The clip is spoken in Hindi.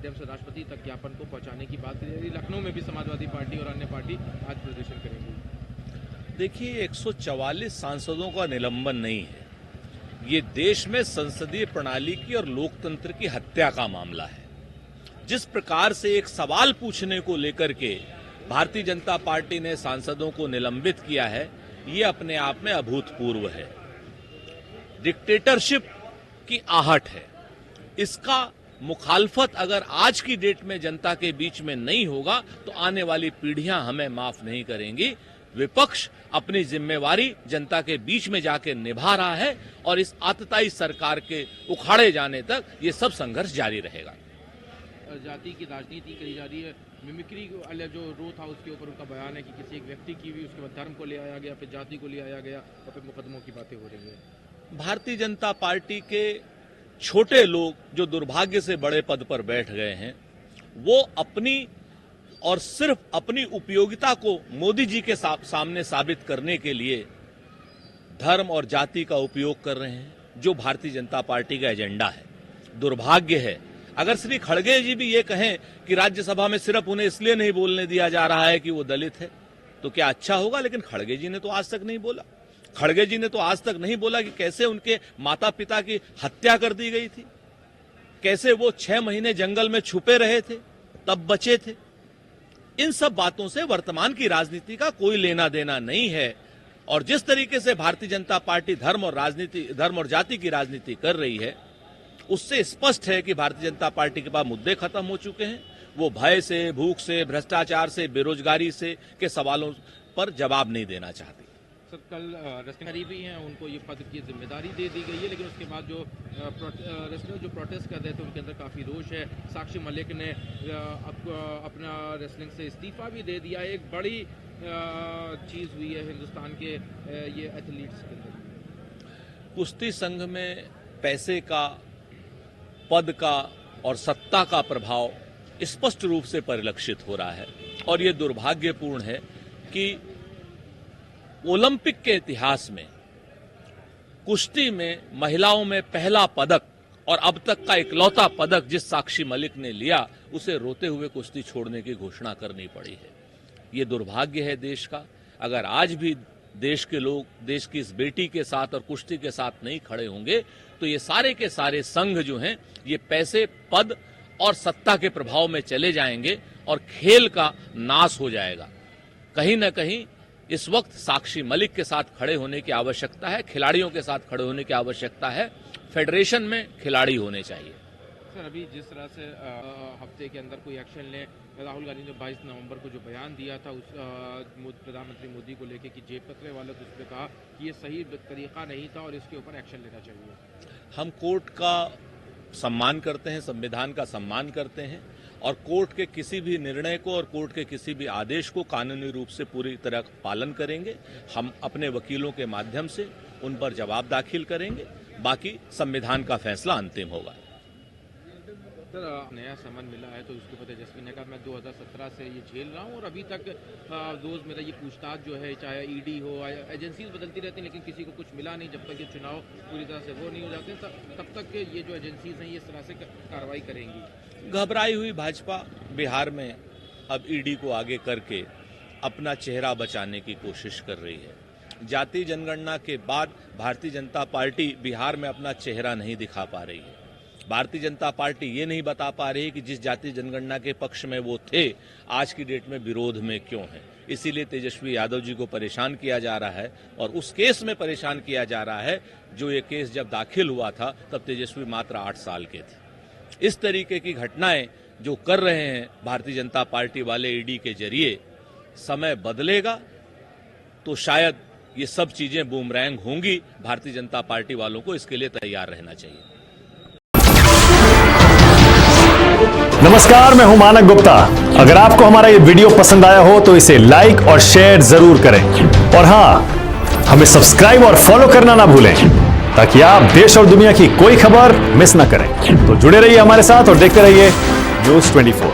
माध्यम से राष्ट्रपति तक ज्ञापन को पहुंचाने की बात करी। लखनऊ में भी समाजवादी पार्टी और अन्य पार्टी आज प्रदर्शन करेंगी। देखिए, 144 सांसदों का निलंबन नहीं है, ये देश में संसदीय प्रणाली की और लोकतंत्र की हत्या का मामला है। जिस प्रकार से एक सवाल पूछने को लेकर के भारतीय जनता पार्टी ने सांसदों को निलंबित किया है, ये अपने आप में अभूतपूर्व है, डिक्टेटरशिप की आहट है। इसका मुखालफत अगर आज की डेट में जनता के बीच में नहीं होगा तो आने वाली पीढ़ियां हमें माफ नहीं करेंगी। विपक्ष अपनी जिम्मेवारी जनता के बीच में जाके निभा रहा है और इस आतताई सरकार के उखाड़े जाने तक ये सब संघर्ष जारी रहेगा। जाति की राजनीति करी जा रही है, मिमिक्री वाला जो रो था उसके ऊपर उनका बयान है कि किसी एक व्यक्ति की भी, उसके बाद धर्म को ले आया गया, फिर जाति को ले आया गया और फिर मुकदमों की बातें हो रही है। भारतीय जनता पार्टी के छोटे लोग जो दुर्भाग्य से बड़े पद पर बैठ गए हैं, वो अपनी और सिर्फ अपनी उपयोगिता को मोदी जी के सामने साबित करने के लिए धर्म और जाति का उपयोग कर रहे हैं, जो भारतीय जनता पार्टी का एजेंडा है। दुर्भाग्य है अगर श्री खड़गे जी भी ये कहें कि राज्यसभा में सिर्फ उन्हें इसलिए नहीं बोलने दिया जा रहा है कि वो दलित है, तो क्या अच्छा होगा? लेकिन खड़गे जी ने तो आज तक नहीं बोला। खड़गे जी ने तो आज तक नहीं बोला कि कैसे उनके माता पिता की हत्या कर दी गई थी, कैसे वो 6 महीने जंगल में छुपे रहे थे तब बचे थे। इन सब बातों से वर्तमान की राजनीति का कोई लेना देना नहीं है। और जिस तरीके से भारतीय जनता पार्टी धर्म और जाति की राजनीति कर रही है, उससे स्पष्ट है कि भारतीय जनता पार्टी के पास मुद्दे खत्म हो चुके हैं। वो भय से, भूख से, भ्रष्टाचार से, बेरोजगारी से के सवालों पर जवाब नहीं देना चाहती। सर, कल रेस्लिंग भी हैं, उनको ये पद की जिम्मेदारी दे दी गई है, लेकिन उसके बाद जो रेसलर जो प्रोटेस्ट कर रहे थे उनके अंदर काफ़ी रोष है। साक्षी मलिक ने अपना रेसलिंग से इस्तीफा भी दे दिया। एक बड़ी चीज़ हुई है हिंदुस्तान के ये एथलीट्स के अंदर। कुश्ती संघ में पैसे का, पद का और सत्ता का प्रभाव स्पष्ट रूप से परिलक्षित हो रहा है और ये दुर्भाग्यपूर्ण है कि ओलंपिक के इतिहास में कुश्ती में महिलाओं में पहला पदक और अब तक का इकलौता पदक जिस साक्षी मलिक ने लिया, उसे रोते हुए कुश्ती छोड़ने की घोषणा करनी पड़ी है। ये दुर्भाग्य है देश का। अगर आज भी देश के लोग देश की इस बेटी के साथ और कुश्ती के साथ नहीं खड़े होंगे तो ये सारे के सारे संघ जो हैं, ये पैसे, पद और सत्ता के प्रभाव में चले जाएंगे और खेल का नाश हो जाएगा। कहीं ना कहीं इस वक्त साक्षी मलिक के साथ खड़े होने की आवश्यकता है, खिलाड़ियों के साथ खड़े होने की आवश्यकता है। फेडरेशन में खिलाड़ी होने चाहिए। सर, अभी जिस तरह से हफ्ते के अंदर कोई एक्शन ले, राहुल गांधी ने 22 नवंबर को जो बयान दिया था उस प्रधानमंत्री मोदी को लेकर कि जेब कतरे वाले, तो उसने कहा कि ये सही तरीका नहीं था और इसके ऊपर एक्शन लेना चाहिए। हम कोर्ट का सम्मान करते हैं, संविधान का सम्मान करते हैं और कोर्ट के किसी भी निर्णय को और कोर्ट के किसी भी आदेश को कानूनी रूप से पूरी तरह पालन करेंगे। हम अपने वकीलों के माध्यम से उन पर जवाब दाखिल करेंगे। बाकी संविधान का फैसला अंतिम होगा। सर, नया समन मिला है तो उसके ऊपर तेजस्वी ने कहा मैं 2017 से ये झेल रहा हूँ और अभी तक रोज मेरा ये पूछताछ जो है, चाहे ईडी हो, एजेंसीज बदलती रहती हैं, लेकिन किसी को कुछ मिला नहीं। जब तक ये चुनाव पूरी तरह से वो नहीं हो जाते तब तक ये जो एजेंसीज हैं ये इस तरह से कार्रवाई करेंगी। घबराई हुई भाजपा बिहार में अब ईडी को आगे करके अपना चेहरा बचाने की कोशिश कर रही है। जाति जनगणना के बाद भारतीय जनता पार्टी बिहार में अपना चेहरा नहीं दिखा पा रही है। भारतीय जनता पार्टी ये नहीं बता पा रही कि जिस जाति जनगणना के पक्ष में वो थे, आज की डेट में विरोध में क्यों है। इसीलिए तेजस्वी यादव जी को परेशान किया जा रहा है और उस केस में परेशान किया जा रहा है जो ये केस जब दाखिल हुआ था तब तेजस्वी मात्र 8 साल के थे। इस तरीके की घटनाएं जो कर रहे हैं भारतीय जनता पार्टी वाले ईडी के जरिए, समय बदलेगा तो शायद ये सब चीजें बूमरैंग होंगी। भारतीय जनता पार्टी वालों को इसके लिए तैयार रहना चाहिए। नमस्कार, मैं हूं मानक गुप्ता। अगर आपको हमारा ये वीडियो पसंद आया हो तो इसे लाइक और शेयर जरूर करें और हां, हमें सब्सक्राइब और फॉलो करना ना भूलें ताकि आप देश और दुनिया की कोई खबर मिस ना करें। तो जुड़े रहिए हमारे साथ और देखते रहिए न्यूज़ 24।